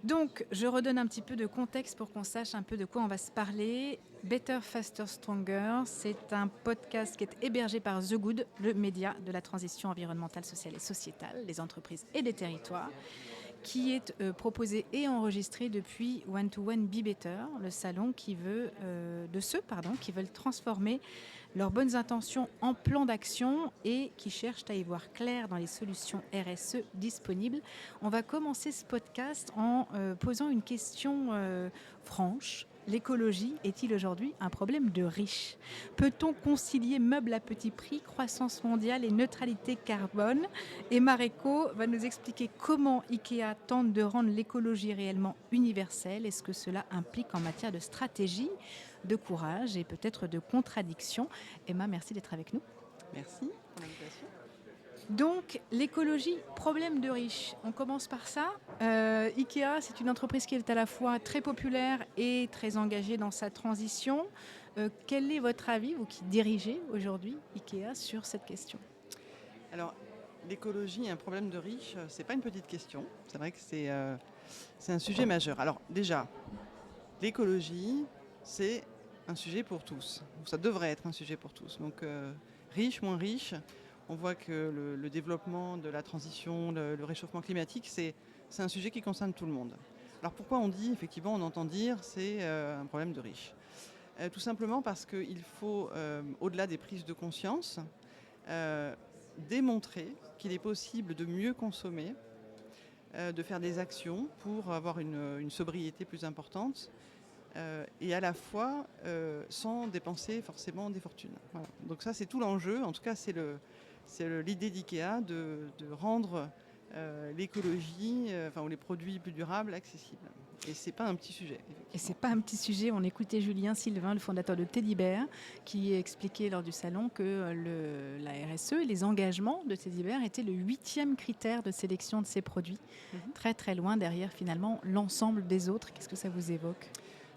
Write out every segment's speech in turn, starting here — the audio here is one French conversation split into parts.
Donc, je redonne un petit peu de contexte pour qu'on sache un peu de quoi on va se parler. Better, Faster, Stronger, c'est un podcast qui est hébergé par The Good, le média de la transition environnementale, sociale et sociétale, des entreprises et des territoires, qui est proposé et enregistré depuis One to One Be Better, le salon de ceux qui veulent transformer leurs bonnes intentions en plan d'action et qui cherchent à y voir clair dans les solutions RSE disponibles. On va commencer ce podcast en posant une question franche. L'écologie est-il aujourd'hui un problème de riches ? Peut-on concilier meubles à petit prix, croissance mondiale et neutralité carbone ? Et Mareko va nous expliquer comment IKEA tente de rendre l'écologie réellement universelle et ce que cela implique en matière de stratégie, de courage et peut-être de contradiction. Emma, merci d'être avec nous. Merci pour l'invitation. Donc, l'écologie, problème de riches. On commence par ça. IKEA, c'est une entreprise qui est à la fois très populaire et très engagée dans sa transition. Quel est votre avis, vous qui dirigez aujourd'hui IKEA, sur cette question ? Alors, l'écologie et un problème de riches, c'est pas une petite question. C'est vrai que c'est un sujet majeur. Alors déjà, l'écologie, c'est un sujet pour tous. Ça devrait être un sujet pour tous. Donc, riches, moins riches, on voit que le développement de la transition, le réchauffement climatique, c'est un sujet qui concerne tout le monde. Alors pourquoi on dit, effectivement, on entend dire, c'est un problème de riches ? Tout simplement parce qu'il faut, au-delà des prises de conscience, démontrer qu'il est possible de mieux consommer, de faire des actions pour avoir une sobriété plus importante, et à la fois sans dépenser forcément des fortunes. Voilà. Donc ça, c'est tout l'enjeu. En tout cas, c'est l'idée d'IKEA de rendre l'écologie, ou les produits plus durables accessibles. Et c'est pas un petit sujet. Et c'est pas un petit sujet. On écoutait Julien Sylvain, le fondateur de Teddy Bear, qui expliquait lors du salon que la RSE et les engagements de Teddy Bear étaient le 8e critère de sélection de ses produits. Très très loin derrière finalement l'ensemble des autres. Qu'est-ce que ça vous évoque ?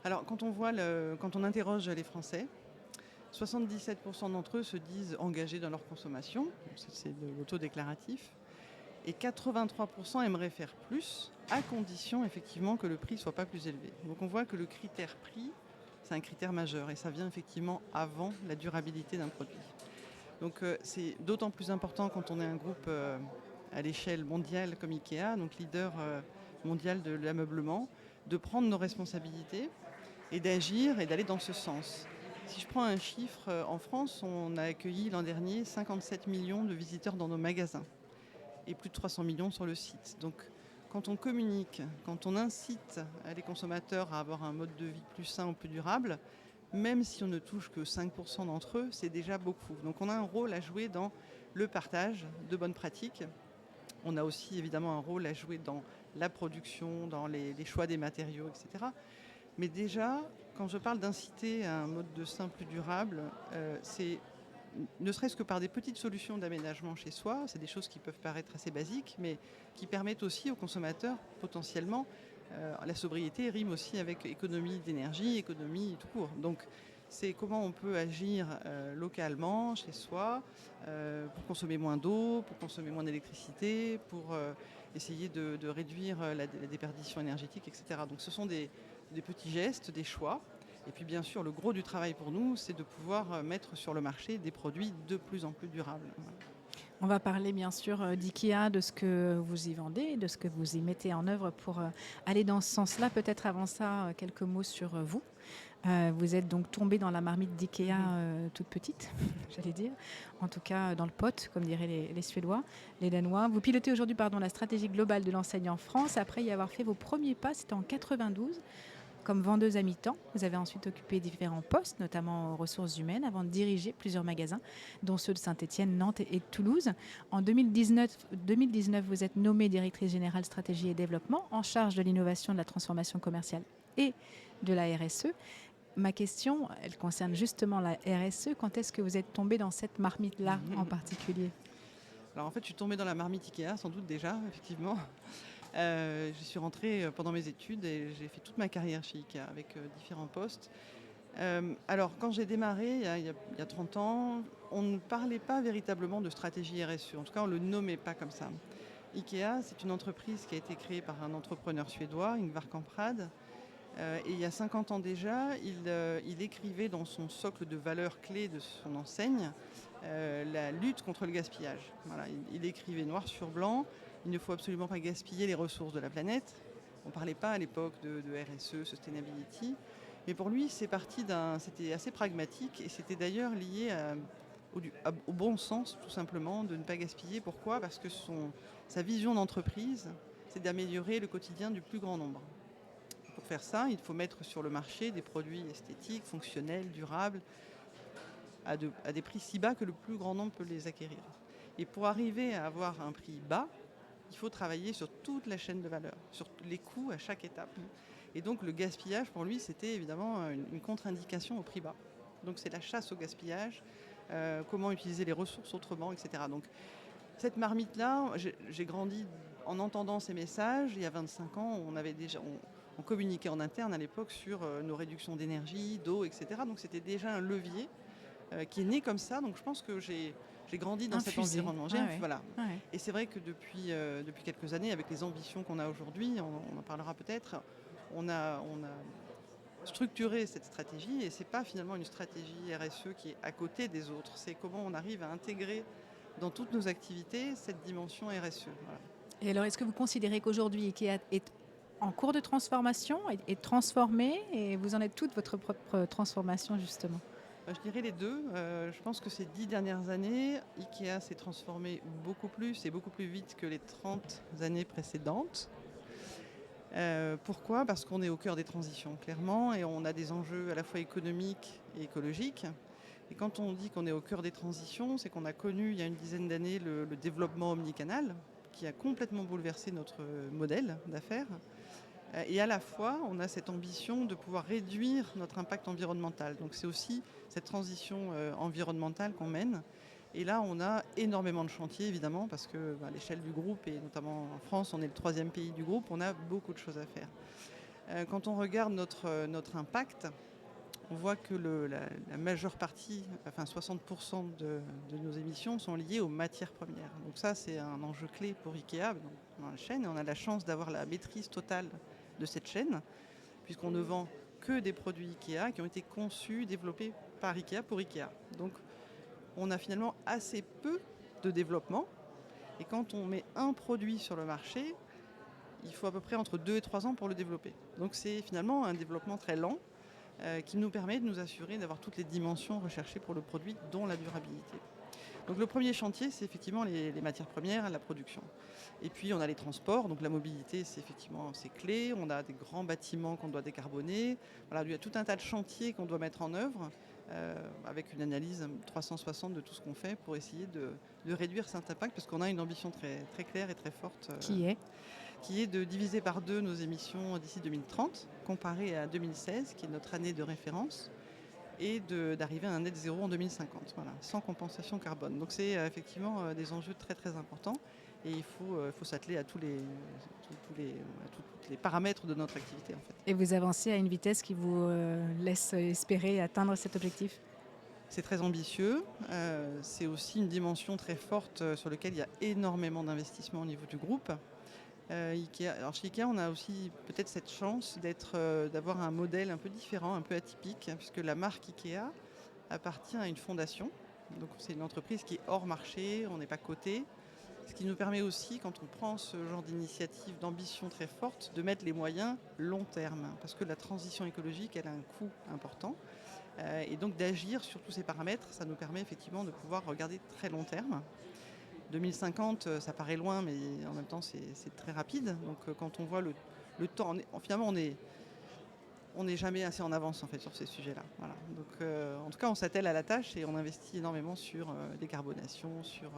Alors quand on interroge les Français, 77% d'entre eux se disent engagés dans leur consommation, c'est l'autodéclaratif, et 83% aimeraient faire plus, à condition effectivement que le prix ne soit pas plus élevé. Donc on voit que le critère prix, c'est un critère majeur, et ça vient effectivement avant la durabilité d'un produit. Donc c'est d'autant plus important quand on est un groupe à l'échelle mondiale comme IKEA, donc leader mondial de l'ameublement, de prendre nos responsabilités et d'agir et d'aller dans ce sens. Si je prends un chiffre, en France, on a accueilli l'an dernier 57 millions de visiteurs dans nos magasins et plus de 300 millions sur le site. Donc quand on communique, quand on incite les consommateurs à avoir un mode de vie plus sain ou plus durable, même si on ne touche que 5% d'entre eux, c'est déjà beaucoup. Donc on a un rôle à jouer dans le partage de bonnes pratiques. On a aussi évidemment un rôle à jouer dans la production, dans les choix des matériaux, etc. Mais déjà, quand je parle d'inciter à un mode de sain plus durable, c'est ne serait-ce que par des petites solutions d'aménagement chez soi, c'est des choses qui peuvent paraître assez basiques, mais qui permettent aussi aux consommateurs, potentiellement, la sobriété rime aussi avec économie d'énergie, économie tout court. Donc c'est comment on peut agir localement, chez soi, pour consommer moins d'eau, pour consommer moins d'électricité, pour essayer de réduire la déperdition énergétique, etc. Donc ce sont des petits gestes, des choix. Et puis bien sûr, le gros du travail pour nous, c'est de pouvoir mettre sur le marché des produits de plus en plus durables. Voilà. On va parler bien sûr d'IKEA, de ce que vous y vendez, de ce que vous y mettez en œuvre pour aller dans ce sens-là. Peut-être avant ça, quelques mots sur vous. Vous êtes donc tombée dans la marmite d'IKEA toute petite, j'allais dire. En tout cas, dans le pot, comme diraient les Suédois, les Danois. Vous pilotez aujourd'hui la stratégie globale de l'enseigne en France. Après y avoir fait vos premiers pas, c'était en 92. Comme vendeuse à mi-temps, vous avez ensuite occupé différents postes, notamment aux ressources humaines, avant de diriger plusieurs magasins, dont ceux de Saint-Étienne, Nantes et de Toulouse. En 2019, vous êtes nommée directrice générale stratégie et développement, en charge de l'innovation, de la transformation commerciale et de la RSE. Ma question, elle concerne justement la RSE. Quand est-ce que vous êtes tombée dans cette marmite-là en particulier ? Alors en fait, je suis tombée dans la marmite IKEA, sans doute déjà, effectivement. Je suis rentrée pendant mes études et j'ai fait toute ma carrière chez IKEA avec différents postes. Alors quand j'ai démarré il y a 30 ans, on ne parlait pas véritablement de stratégie RSE. En tout cas, on ne le nommait pas comme ça. Ikea, c'est une entreprise qui a été créée par un entrepreneur suédois, Ingvar Kamprad. Et il y a 50 ans déjà, il écrivait dans son socle de valeurs clés de son enseigne la lutte contre le gaspillage. Voilà, il écrivait noir sur blanc, il ne faut absolument pas gaspiller les ressources de la planète. On ne parlait pas à l'époque de RSE, Sustainability. Mais pour lui, c'était assez pragmatique et c'était d'ailleurs lié au bon sens, tout simplement, de ne pas gaspiller. Pourquoi ? Parce que sa vision d'entreprise, c'est d'améliorer le quotidien du plus grand nombre. Pour faire ça, il faut mettre sur le marché des produits esthétiques, fonctionnels, durables, à des prix si bas que le plus grand nombre peut les acquérir. Et pour arriver à avoir un prix bas, il faut travailler sur toute la chaîne de valeur, sur les coûts à chaque étape. Et donc le gaspillage, pour lui, c'était évidemment une contre-indication au prix bas. Donc c'est la chasse au gaspillage, comment utiliser les ressources autrement, etc. Donc cette marmite-là, j'ai grandi en entendant ces messages. Il y a 25 ans, on communiquait en interne à l'époque sur nos réductions d'énergie, d'eau, etc. Donc c'était déjà un levier qui est né comme ça. Donc je pense que j'ai grandi dans cet environnement. Voilà. Ouais. Et c'est vrai que depuis quelques années, avec les ambitions qu'on a aujourd'hui, on en parlera peut-être, on a structuré cette stratégie. Et ce n'est pas finalement une stratégie RSE qui est à côté des autres. C'est comment on arrive à intégrer dans toutes nos activités cette dimension RSE. Voilà. Et alors, est-ce que vous considérez qu'aujourd'hui Ikea est en cours de transformation, est transformé, et vous en êtes toute votre propre transformation justement? Je dirais les deux. Je pense que ces 10 dernières années, Ikea s'est transformé beaucoup plus et beaucoup plus vite que les 30 années précédentes. Pourquoi ? Parce qu'on est au cœur des transitions, clairement, et on a des enjeux à la fois économiques et écologiques. Et quand on dit qu'on est au cœur des transitions, c'est qu'on a connu il y a une dizaine d'années le développement omnicanal, qui a complètement bouleversé notre modèle d'affaires. Et à la fois, on a cette ambition de pouvoir réduire notre impact environnemental. Donc c'est aussi cette transition environnementale qu'on mène. Et là, on a énormément de chantiers, évidemment, parce que à l'échelle du groupe, et notamment en France, on est le 3e pays du groupe, on a beaucoup de choses à faire. Quand on regarde notre impact, on voit que la majeure partie, enfin 60% de nos émissions sont liées aux matières premières. Donc ça, c'est un enjeu clé pour Ikea dans la chaîne. Et on a la chance d'avoir la maîtrise totale de cette chaîne, puisqu'on ne vend que des produits Ikea qui ont été conçus, développés par Ikea pour Ikea. Donc on a finalement assez peu de développement. Et quand on met un produit sur le marché, il faut à peu près entre 2 et 3 ans pour le développer. Donc c'est finalement un développement très lent, qui nous permet de nous assurer d'avoir toutes les dimensions recherchées pour le produit, dont la durabilité. Donc le premier chantier, c'est effectivement les matières premières, la production. Et puis on a les transports, donc la mobilité, c'est clé. On a des grands bâtiments qu'on doit décarboner. Voilà, il y a tout un tas de chantiers qu'on doit mettre en œuvre, avec une analyse 360 de tout ce qu'on fait pour essayer de réduire cet impact, parce qu'on a une ambition très, très claire et très forte. Qui est de diviser par 2 nos émissions d'ici 2030, comparé à 2016, qui est notre année de référence, et d'arriver à un net zéro en 2050, voilà, sans compensation carbone. Donc c'est effectivement des enjeux très très importants, et il faut s'atteler à tous les paramètres de notre activité, en fait. Et vous avancez à une vitesse qui vous laisse espérer atteindre cet objectif? C'est très ambitieux, c'est aussi une dimension très forte sur laquelle il y a énormément d'investissements au niveau du groupe. Ikea. Alors chez Ikea, on a aussi peut-être cette chance d'avoir un modèle un peu différent, un peu atypique, puisque la marque Ikea appartient à une fondation. Donc c'est une entreprise qui est hors marché, on n'est pas coté. Ce qui nous permet aussi, quand on prend ce genre d'initiative, d'ambition très forte, de mettre les moyens long terme. Parce que la transition écologique, elle a un coût important. Et donc d'agir sur tous ces paramètres, ça nous permet effectivement de pouvoir regarder très long terme. 2050, ça paraît loin, mais en même temps, c'est très rapide. Donc, quand on voit le temps, finalement, on n'est jamais assez en avance, en fait, sur ces sujets-là. Voilà. Donc, en tout cas, on s'attelle à la tâche et on investit énormément sur décarbonation, sur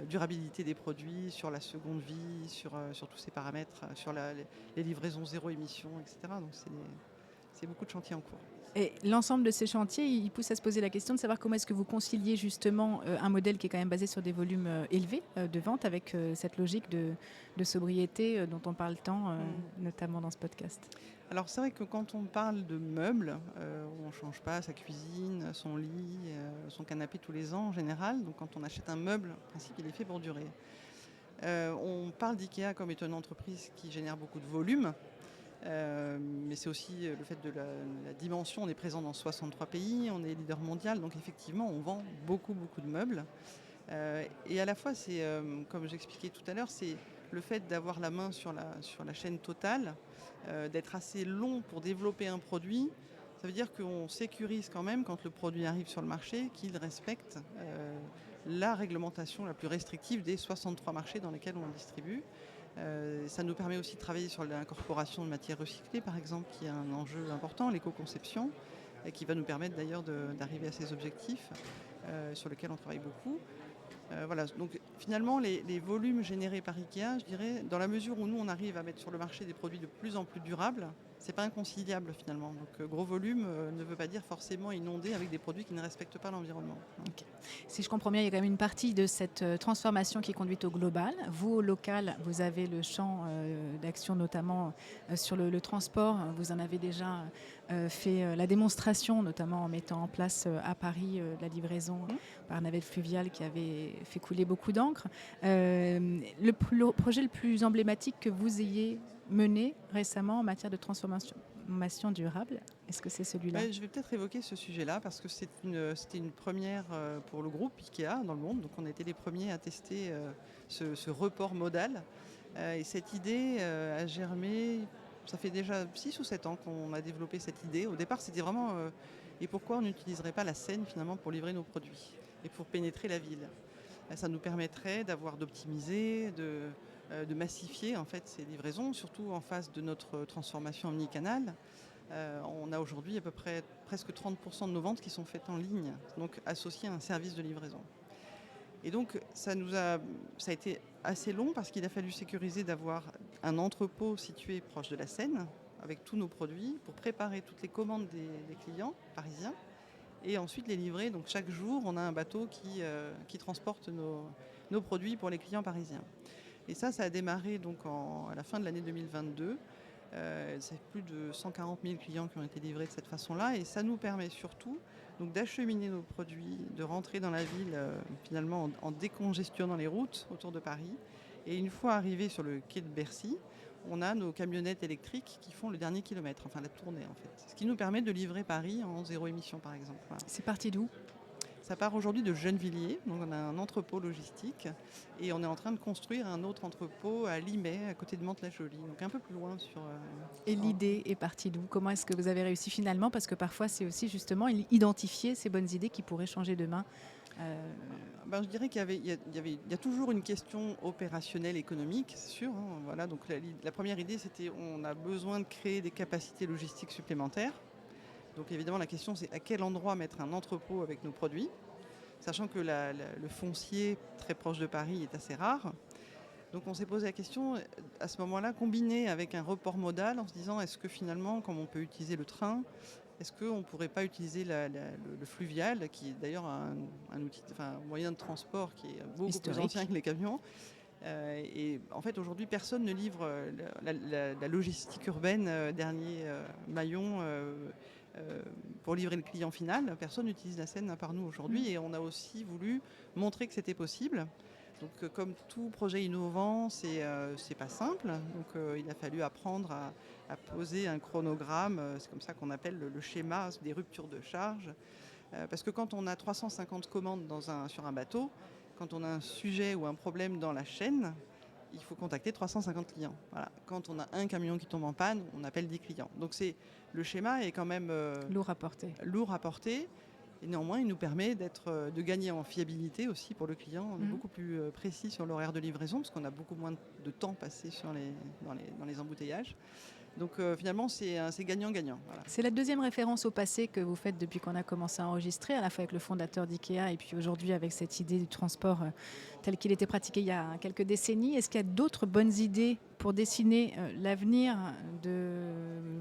durabilité des produits, sur la seconde vie, sur tous ces paramètres, sur les livraisons zéro émission, etc. Donc, c'est beaucoup de chantiers en cours. Et l'ensemble de ces chantiers, il pousse à se poser la question de savoir comment est-ce que vous conciliez justement un modèle qui est quand même basé sur des volumes élevés de vente avec cette logique de sobriété dont on parle tant, notamment dans ce podcast. Alors c'est vrai que quand on parle de meubles, on ne change pas sa cuisine, son lit, son canapé tous les ans en général. Donc quand on achète un meuble, en principe, il est fait pour durer. On parle d'IKEA comme étant une entreprise qui génère beaucoup de volume, mais c'est aussi le fait de la dimension. On est présent dans 63 pays, on est leader mondial, donc effectivement, on vend beaucoup, beaucoup de meubles. Et à la fois, c'est, comme j'expliquais tout à l'heure, c'est le fait d'avoir la main sur la chaîne totale, d'être assez long pour développer un produit. Ça veut dire qu'on sécurise quand même, quand le produit arrive sur le marché, qu'il respecte la réglementation la plus restrictive des 63 marchés dans lesquels on distribue. Ça nous permet aussi de travailler sur l'incorporation de matières recyclées, par exemple, qui est un enjeu important, l'éco-conception, et qui va nous permettre d'ailleurs d'arriver à ces objectifs sur lesquels on travaille beaucoup. Voilà, donc finalement les volumes générés par IKEA, je dirais, dans la mesure où nous on arrive à mettre sur le marché des produits de plus en plus durables, c'est pas inconciliable finalement. Donc gros volume ne veut pas dire forcément inondé avec des produits qui ne respectent pas l'environnement. Ok. Si je comprends bien, il y a quand même une partie de cette transformation qui est conduite au global. Vous, au local, vous avez le champ d'action notamment sur le transport. Vous en avez déjà fait la démonstration, notamment en mettant en place à Paris la livraison par navette fluviale qui avait fait couler beaucoup d'encre. Le projet le plus emblématique que vous ayez mené récemment en matière de transformation durable, est-ce que c'est celui-là? Ouais, je vais peut-être évoquer ce sujet-là parce que c'était une première pour le groupe IKEA dans le monde. Donc on a été les premiers à tester ce report modal. Et cette idée a germé, ça fait déjà 6 ou 7 ans qu'on a développé cette idée. Au départ, c'était vraiment et pourquoi on n'utiliserait pas la Seine finalement pour livrer nos produits et pour pénétrer la ville. Ça nous permettrait d'optimiser, de massifier en fait ces livraisons, surtout en face de notre transformation omnicanal. On a aujourd'hui à peu près presque 30% de nos ventes qui sont faites en ligne, donc associées à un service de livraison. Et donc ça a été assez long parce qu'il a fallu sécuriser d'avoir un entrepôt situé proche de la Seine avec tous nos produits pour préparer toutes les commandes des clients parisiens et ensuite les livrer. Donc chaque jour, on a un bateau qui transporte nos produits pour les clients parisiens. Et ça a démarré donc à la fin de l'année 2022. C'est plus de 140 000 clients qui ont été livrés de cette façon-là. Et ça nous permet surtout donc, d'acheminer nos produits, de rentrer dans la ville finalement en décongestionnant les routes autour de Paris. Et une fois arrivés sur le quai de Bercy, on a nos camionnettes électriques qui font le dernier kilomètre, enfin la tournée en fait. Ce qui nous permet de livrer Paris en zéro émission par exemple. Voilà. C'est parti d'où? Ça part aujourd'hui de Gennevilliers, donc on a un entrepôt logistique et on est en train de construire un autre entrepôt à Limay, à côté de Mantes-la-Jolie, donc un peu plus loin sur... Et l'idée est partie d'où? Comment est-ce que vous avez réussi finalement? Parce que parfois c'est aussi justement identifier ces bonnes idées qui pourraient changer demain. Je dirais qu'il y a toujours une question opérationnelle économique, c'est sûr. Hein, voilà, donc la première idée, c'était on a besoin de créer des capacités logistiques supplémentaires. Donc évidemment, la question, c'est à quel endroit mettre un entrepôt avec nos produits, sachant que le foncier très proche de Paris est assez rare. Donc on s'est posé la question, à ce moment-là, combiner avec un report modal en se disant, est-ce que finalement, comme on peut utiliser le train, est-ce qu'on ne pourrait pas utiliser le fluvial, qui est d'ailleurs un moyen de transport qui est beaucoup historique, plus ancien que les camions. Et en fait, aujourd'hui, personne ne livre la logistique urbaine, dernier maillon, pour livrer le client final. Personne n'utilise la Seine à part nous aujourd'hui. Et on a aussi voulu montrer que c'était possible. Donc, comme tout projet innovant, c'est pas simple. Donc, il a fallu apprendre à poser un chronogramme. C'est comme ça qu'on appelle le schéma des ruptures de charge. Parce que quand on a 350 commandes sur un bateau, quand on a un sujet ou un problème dans la chaîne, il faut contacter 350 clients. Voilà. Quand on a un camion qui tombe en panne, on appelle 10 clients. Donc le schéma est quand même lourd à porter. Lourd à porter. Et néanmoins, il nous permet de gagner en fiabilité aussi pour le client. On est beaucoup plus précis sur l'horaire de livraison parce qu'on a beaucoup moins de temps passé dans les embouteillages. Donc finalement, c'est gagnant-gagnant. Voilà. C'est la deuxième référence au passé que vous faites depuis qu'on a commencé à enregistrer, à la fois avec le fondateur d'IKEA et puis aujourd'hui avec cette idée du transport tel qu'il était pratiqué il y a quelques décennies. Est-ce qu'il y a d'autres bonnes idées pour dessiner l'avenir de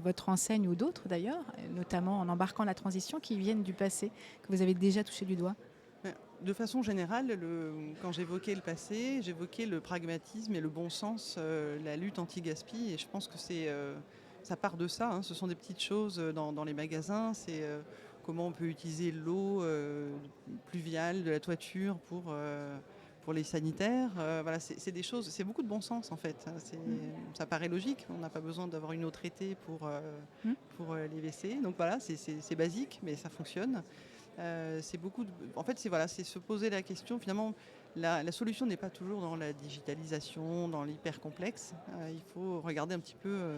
votre enseigne ou d'autres d'ailleurs, notamment en embarquant la transition, qui viennent du passé, que vous avez déjà touché du doigt? De façon générale, quand j'évoquais le passé, j'évoquais le pragmatisme et le bon sens, la lutte anti-gaspi. Et je pense que ça part de ça. Hein. Ce sont des petites choses dans les magasins. C'est comment on peut utiliser l'eau pluviale de la toiture pour pour les sanitaires. Voilà, c'est des choses, c'est beaucoup de bon sens en fait. Ça paraît logique, on n'a pas besoin d'avoir une eau traitée pour les WC. Donc voilà, c'est basique, mais ça fonctionne. C'est beaucoup en fait, c'est se poser la question. Finalement, la solution n'est pas toujours dans la digitalisation, dans l'hyper complexe. Il faut regarder un petit peu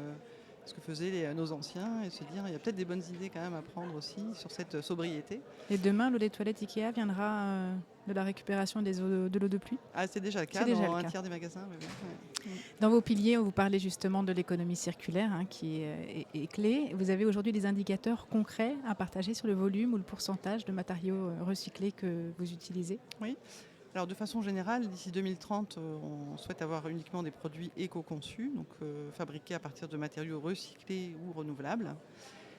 ce que faisaient nos anciens et se dire il y a peut-être des bonnes idées quand même à prendre aussi sur cette sobriété. Et demain, l'eau des toilettes Ikea viendra de la récupération de l'eau de pluie. Ah, c'est déjà le cas dans un tiers des magasins. Ouais. Dans vos piliers, vous parlez justement de l'économie circulaire qui est clé. Vous avez aujourd'hui des indicateurs concrets à partager sur le volume ou le pourcentage de matériaux recyclés que vous utilisez? Oui. Alors de façon générale, d'ici 2030, on souhaite avoir uniquement des produits éco-conçus, donc fabriqués à partir de matériaux recyclés ou renouvelables.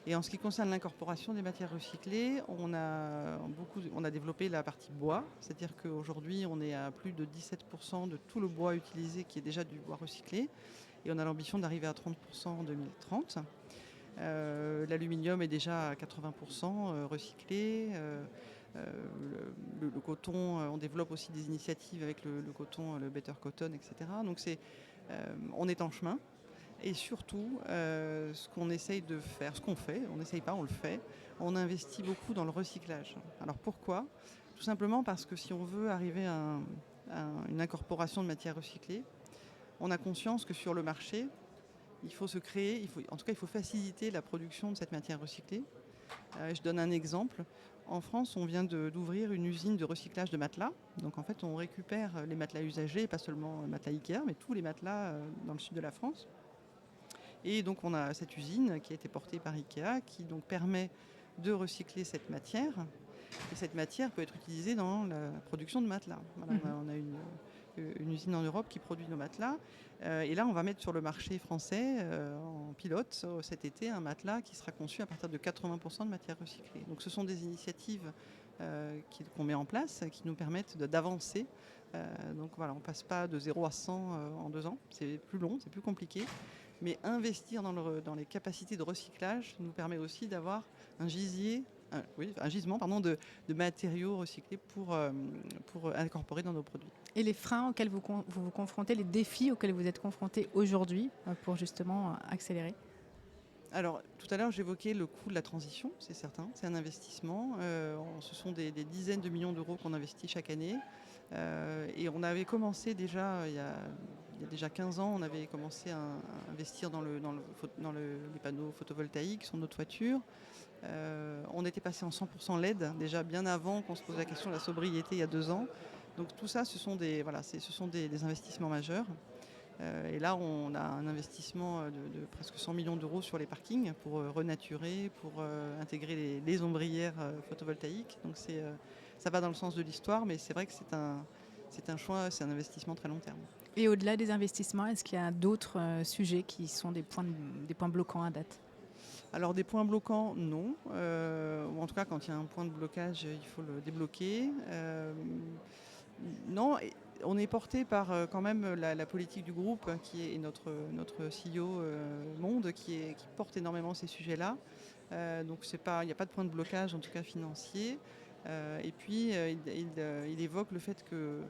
Et en ce qui concerne l'incorporation des matières recyclées, on a développé la partie bois, c'est-à-dire qu'aujourd'hui on est à plus de 17% de tout le bois utilisé qui est déjà du bois recyclé, et on a l'ambition d'arriver à 30% en 2030. L'aluminium est déjà à 80% recyclé. Le coton, on développe aussi des initiatives avec le coton, le Better Cotton, etc. Donc on est en chemin. Et surtout, ce qu'on essaye de faire, ce qu'on fait, on n'essaye pas, on le fait, on investit beaucoup dans le recyclage. Alors pourquoi ? Tout simplement parce que si on veut arriver à une incorporation de matières recyclées, on a conscience que sur le marché, il faut se créer, il faut faciliter la production de cette matière recyclée. Je donne un exemple. En France, on vient d'ouvrir une usine de recyclage de matelas. Donc en fait, on récupère les matelas usagés, pas seulement les matelas Ikea, mais tous les matelas dans le sud de la France. Et donc on a cette usine qui a été portée par Ikea qui donc permet de recycler cette matière. Et cette matière peut être utilisée dans la production de matelas. Voilà, on a une usine en Europe qui produit nos matelas. Et là, on va mettre sur le marché français, en pilote, cet été, un matelas qui sera conçu à partir de 80% de matière recyclée. Donc ce sont des initiatives qu'on met en place qui nous permettent d'avancer. Donc voilà, on ne passe pas de 0 à 100 en 2 ans. C'est plus long, c'est plus compliqué. Mais investir dans les capacités de recyclage nous permet aussi d'avoir un gisement de matériaux recyclés pour incorporer dans nos produits. Et les freins auxquels vous vous confrontez, les défis auxquels vous êtes confrontés aujourd'hui pour justement accélérer? Alors, tout à l'heure, j'évoquais le coût de la transition, c'est certain, c'est un investissement. Ce sont des dizaines de millions d'euros qu'on investit chaque année. Et on avait commencé déjà, il y a déjà 15 ans, on avait commencé à investir dans les panneaux photovoltaïques sur nos toitures. On était passé en 100% LED déjà bien avant qu'on se pose la question de la sobriété il y a 2 ans. Donc tout ça, ce sont des investissements majeurs. Et là, on a un investissement de presque 100 millions d'euros sur les parkings pour renaturer, pour intégrer les ombrières photovoltaïques. Donc ça va dans le sens de l'histoire, mais c'est vrai que c'est un choix, c'est un investissement très long terme. Et au-delà des investissements, est-ce qu'il y a d'autres sujets qui sont des points bloquants à date? Alors des points bloquants, non. Ou en tout cas, quand il y a un point de blocage, il faut le débloquer. Non, on est porté par quand même la politique du groupe qui est notre CEO monde qui porte énormément ces sujets-là. Donc il n'y a pas de point de blocage, en tout cas financier. Et puis il évoque le fait que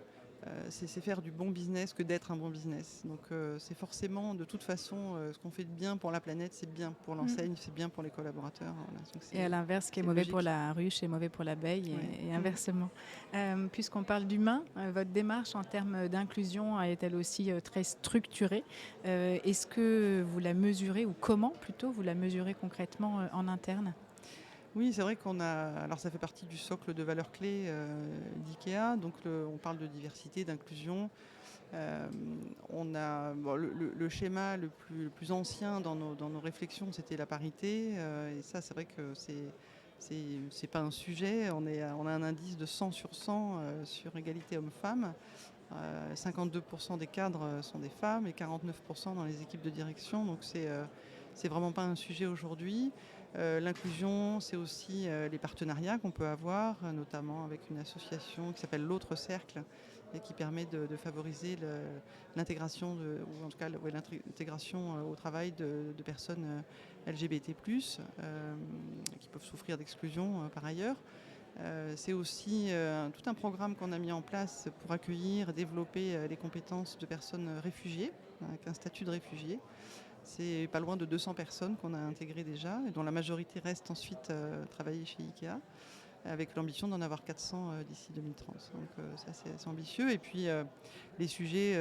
c'est faire du bon business que d'être un bon business. Donc c'est forcément, de toute façon, ce qu'on fait de bien pour la planète, c'est bien pour l'enseigne, c'est bien pour les collaborateurs. Voilà. Donc et à l'inverse, ce qui est mauvais pour la ruche est mauvais pour l'abeille, et inversement. Puisqu'on parle d'humain, votre démarche en termes d'inclusion est-elle aussi très structurée? Est-ce que vous la mesurez, ou comment plutôt vous la mesurez concrètement en interne? Oui, c'est vrai alors ça fait partie du socle de valeurs clés d'IKEA. Donc on parle de diversité, d'inclusion. Le schéma le plus ancien dans nos réflexions, c'était la parité. Et ça, c'est vrai que c'est pas un sujet. On a un indice de 100 sur 100 sur égalité homme-femme. 52% des cadres sont des femmes et 49% dans les équipes de direction. Donc c'est vraiment pas un sujet aujourd'hui. L'inclusion, c'est aussi les partenariats qu'on peut avoir, notamment avec une association qui s'appelle l'Autre Cercle et qui permet de favoriser l'intégration, ou en tout cas l'intégration au travail de personnes LGBT+, qui peuvent souffrir d'exclusion par ailleurs. C'est aussi tout un programme qu'on a mis en place pour accueillir et développer les compétences de personnes réfugiées, avec un statut de réfugié. C'est pas loin de 200 personnes qu'on a intégrées déjà, et dont la majorité reste ensuite travailler chez Ikea, avec l'ambition d'en avoir 400 d'ici 2030. Donc ça c'est ambitieux. Et puis les sujets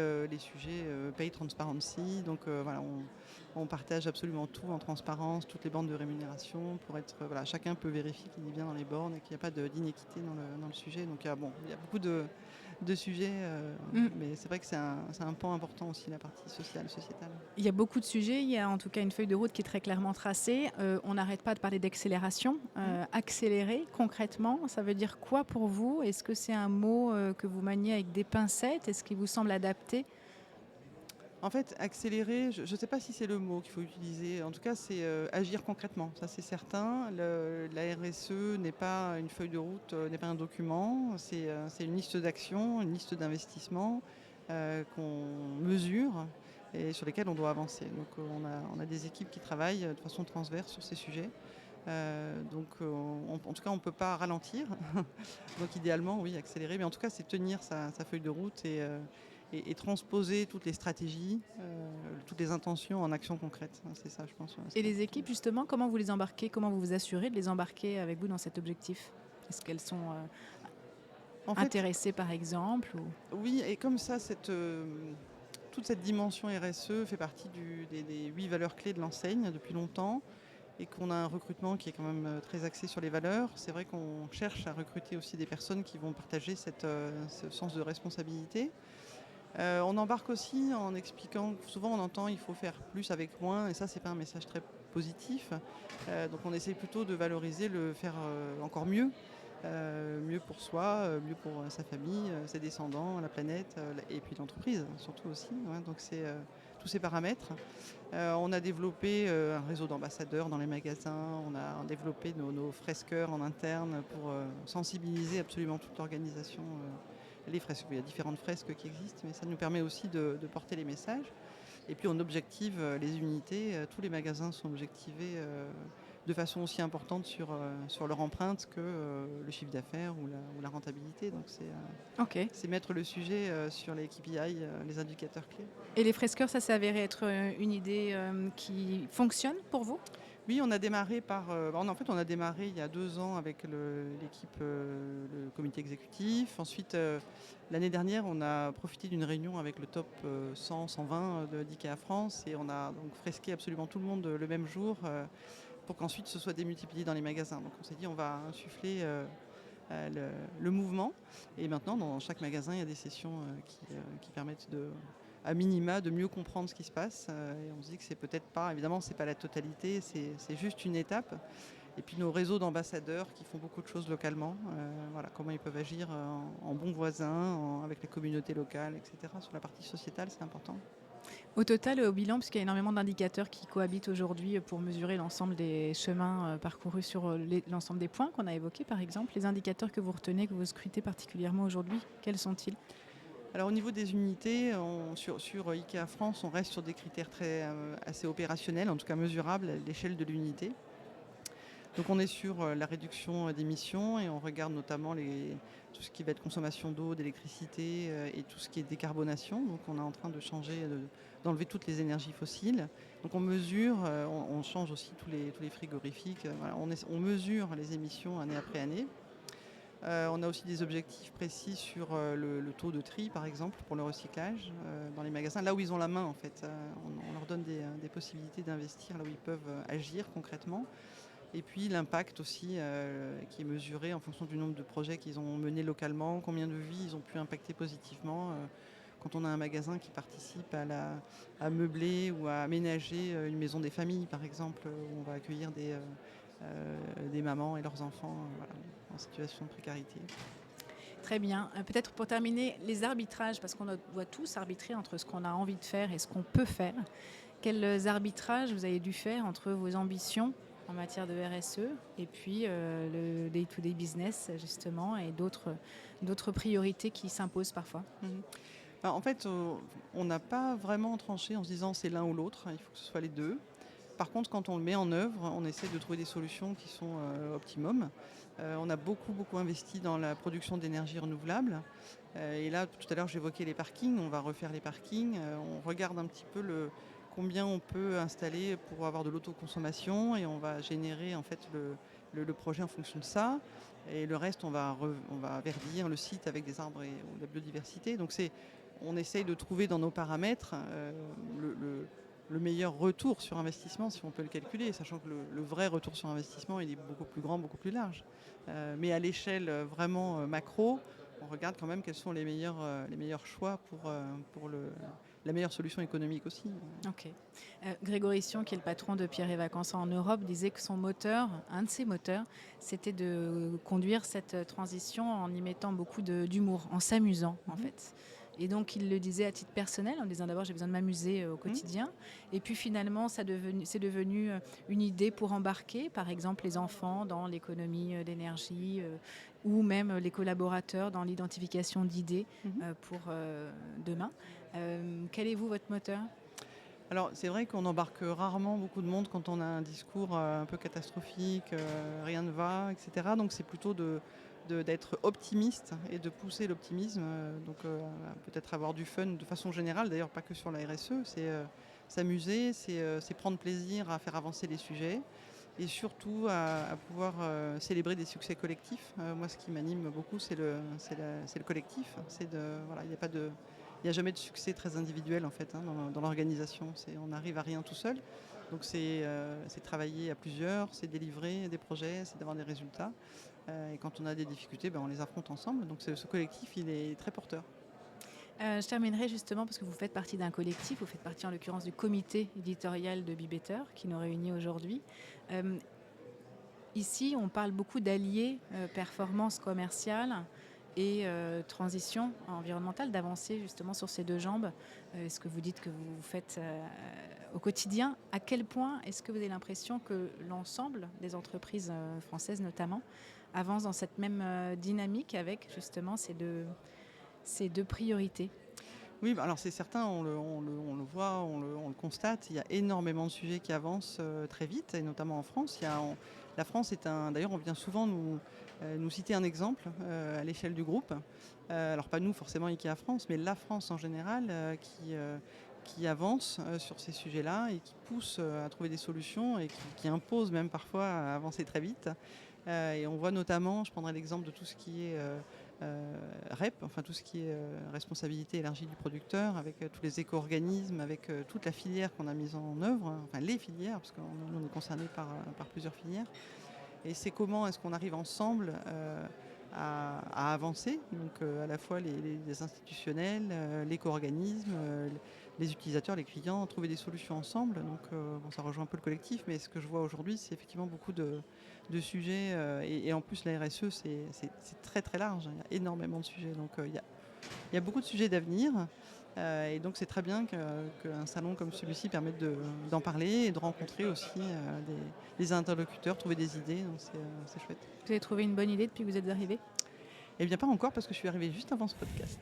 pay transparency, donc voilà, on partage absolument tout en transparence, toutes les bandes de rémunération, pour être voilà, chacun peut vérifier qu'il est bien dans les bornes et qu'il n'y a pas d'inéquité dans le sujet. Donc il y a beaucoup de sujets, mais c'est vrai que c'est un pan important aussi, la partie sociale, sociétale. Il y a beaucoup de sujets, il y a en tout cas une feuille de route qui est très clairement tracée. On n'arrête pas de parler d'accélération. Accélérer, concrètement, ça veut dire quoi pour vous? Est-ce que c'est un mot que vous maniez avec des pincettes? Est-ce qu'il vous semble adapté? En fait, accélérer, je ne sais pas si c'est le mot qu'il faut utiliser. En tout cas, c'est agir concrètement, ça c'est certain. La RSE n'est pas une feuille de route, n'est pas un document. C'est une liste d'actions, une liste d'investissements qu'on mesure et sur lesquels on doit avancer. Donc on a des équipes qui travaillent de façon transverse sur ces sujets. En tout cas, on ne peut pas ralentir. Donc idéalement, oui, accélérer. Mais en tout cas, c'est tenir sa feuille de route et transposer toutes les stratégies, toutes les intentions en actions concrètes. C'est ça, je pense. Et les équipes, justement, comment vous les embarquez? Comment vous vous assurez de les embarquer avec vous dans cet objectif? Est-ce qu'elles sont intéressées, par exemple Oui, et comme ça, toute cette dimension RSE fait partie des 8 valeurs clés de l'enseigne depuis longtemps, et qu'on a un recrutement qui est quand même très axé sur les valeurs. C'est vrai qu'on cherche à recruter aussi des personnes qui vont partager ce sens de responsabilité. On embarque aussi en expliquant, souvent on entend il faut faire plus avec moins, et ça c'est pas un message très positif. Donc on essaie plutôt de valoriser le faire encore mieux, mieux pour soi, mieux pour sa famille, ses descendants, la planète, et puis l'entreprise surtout aussi. Ouais, donc c'est tous ces paramètres. On a développé un réseau d'ambassadeurs dans les magasins, on a développé nos fresqueurs en interne pour sensibiliser absolument toute l'organisation. Les fresques, il y a différentes fresques qui existent, mais ça nous permet aussi de porter les messages. Et puis on objective les unités, tous les magasins sont objectivés de façon aussi importante sur leur empreinte que le chiffre d'affaires ou la rentabilité. Donc c'est mettre le sujet sur les KPI, les indicateurs clés. Et les fresqueurs, ça s'est avéré être une idée qui fonctionne pour vous? Oui, on a démarré on a démarré il y a 2 ans avec l'équipe, le comité exécutif. Ensuite, l'année dernière, on a profité d'une réunion avec le top 100, 120 d'IKEA France, et on a donc fresqué absolument tout le monde le même jour pour qu'ensuite ce soit démultiplié dans les magasins. Donc on s'est dit on va insuffler le mouvement, et maintenant dans chaque magasin il y a des sessions qui permettent à minima de mieux comprendre ce qui se passe, et on se dit que c'est peut-être pas, évidemment c'est pas la totalité, c'est juste une étape. Et puis nos réseaux d'ambassadeurs qui font beaucoup de choses localement, voilà, comment ils peuvent agir en bons voisins, avec les communautés locales, etc. Sur la partie sociétale, c'est important. Au total, au bilan, puisqu'il y a énormément d'indicateurs qui cohabitent aujourd'hui pour mesurer l'ensemble des chemins parcourus sur l'ensemble des points qu'on a évoqués, par exemple, les indicateurs que vous retenez, que vous scrutez particulièrement aujourd'hui, quels sont-ils? Alors au niveau des unités, sur IKEA France, on reste sur des critères assez opérationnels, en tout cas mesurables à l'échelle de l'unité. Donc on est sur la réduction d'émissions, et on regarde notamment tout ce qui va être consommation d'eau, d'électricité, et tout ce qui est décarbonation. Donc on est en train de changer, d'enlever toutes les énergies fossiles. Donc on mesure, on change aussi tous les frigorifiques. Voilà, on mesure les émissions année après année. On a aussi des objectifs précis sur le taux de tri, par exemple, pour le recyclage dans les magasins, là où ils ont la main en fait. On leur donne des possibilités d'investir là où ils peuvent agir concrètement. Et puis l'impact aussi qui est mesuré en fonction du nombre de projets qu'ils ont menés localement, combien de vies ils ont pu impacter positivement. Quand on a un magasin qui participe à meubler ou à aménager une maison des familles, par exemple, où on va accueillir des mamans et leurs enfants voilà, en situation de précarité. Très bien. Peut-être pour terminer, les arbitrages, parce qu'on doit tous arbitrer entre ce qu'on a envie de faire et ce qu'on peut faire. Quels arbitrages vous avez dû faire entre vos ambitions en matière de RSE et puis le day-to-day business, justement, et d'autres priorités qui s'imposent parfois? En fait, on n'a pas vraiment tranché en se disant c'est l'un ou l'autre, il faut que ce soit les deux. Par contre, quand on le met en œuvre, on essaie de trouver des solutions qui sont optimum. On a beaucoup investi dans la production d'énergie renouvelable. Et là, tout à l'heure, j'évoquais les parkings. On va refaire les parkings. On regarde un petit peu combien on peut installer pour avoir de l'autoconsommation et on va générer en fait le projet en fonction de ça. Et le reste, on va verdir le site avec des arbres et de la biodiversité. Donc on essaye de trouver dans nos paramètres le meilleur retour sur investissement, si on peut le calculer, sachant que le vrai retour sur investissement, il est beaucoup plus grand, beaucoup plus large. Mais à l'échelle vraiment macro, on regarde quand même quels sont les meilleurs choix pour la meilleure solution économique aussi. Ok. Grégory Sion, qui est le patron de Pierre et Vacances en Europe, disait que son moteur, un de ses moteurs, c'était de conduire cette transition en y mettant beaucoup d'humour, en s'amusant en fait. Et donc il le disait à titre personnel, en disant d'abord j'ai besoin de m'amuser au quotidien. Et puis finalement c'est devenu une idée pour embarquer par exemple les enfants dans l'économie d'énergie ou même les collaborateurs dans l'identification d'idées pour demain. Quel est vous votre moteur ? Alors c'est vrai qu'on embarque rarement beaucoup de monde quand on a un discours un peu catastrophique, rien ne va, etc. Donc c'est plutôt d'être optimiste et de pousser l'optimisme. Donc peut-être avoir du fun de façon générale, d'ailleurs pas que sur la RSE, c'est s'amuser, c'est prendre plaisir à faire avancer les sujets et surtout à pouvoir célébrer des succès collectifs. Moi ce qui m'anime beaucoup c'est le collectif. Il n'y a jamais de succès très individuel en fait dans l'organisation. On n'arrive à rien tout seul. Donc c'est travailler à plusieurs, c'est délivrer des projets, c'est d'avoir des résultats. Et quand on a des difficultés, on les affronte ensemble. Donc ce collectif, il est très porteur. Je terminerai justement parce que vous faites partie d'un collectif, vous faites partie en l'occurrence du comité éditorial de Be Better qui nous réunit aujourd'hui. Ici, on parle beaucoup d'allier performance commerciale et transition environnementale, d'avancer justement sur ces deux jambes. Ce que vous dites que vous faites au quotidien, à quel point est-ce que vous avez l'impression que l'ensemble des entreprises françaises notamment avancent dans cette même dynamique avec justement ces deux priorités ? Oui, alors c'est certain, on le voit, on le constate, il y a énormément de sujets qui avancent très vite, et notamment en France. La France est d'ailleurs on vient souvent nous citer un exemple à l'échelle du groupe. Alors pas nous forcément Ikea France, mais la France en général qui avance sur ces sujets-là et qui pousse à trouver des solutions et qui impose même parfois à avancer très vite. Et on voit notamment, je prendrai l'exemple de tout ce qui est REP, enfin tout ce qui est responsabilité élargie du producteur, avec tous les éco-organismes, avec toute la filière qu'on a mise en œuvre, enfin les filières, parce qu'on est concerné par plusieurs filières. Et c'est comment est-ce qu'on arrive ensemble à avancer, donc à la fois les institutionnels, l'éco-organisme, les utilisateurs, les clients, trouver des solutions ensemble. Donc ça rejoint un peu le collectif, mais ce que je vois aujourd'hui, c'est effectivement beaucoup de sujets. Et en plus, la RSE, c'est très très large. Il y a énormément de sujets. Donc il y a beaucoup de sujets d'avenir. Et donc c'est très bien qu'un salon comme celui-ci permette d'en parler et de rencontrer aussi des interlocuteurs, trouver des idées. Donc c'est chouette. Vous avez trouvé une bonne idée depuis que vous êtes arrivé ? Eh bien pas encore parce que je suis arrivée juste avant ce podcast.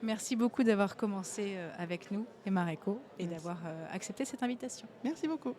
Merci beaucoup d'avoir commencé avec nous, Emma Reco, et d'avoir accepté cette invitation. Merci beaucoup.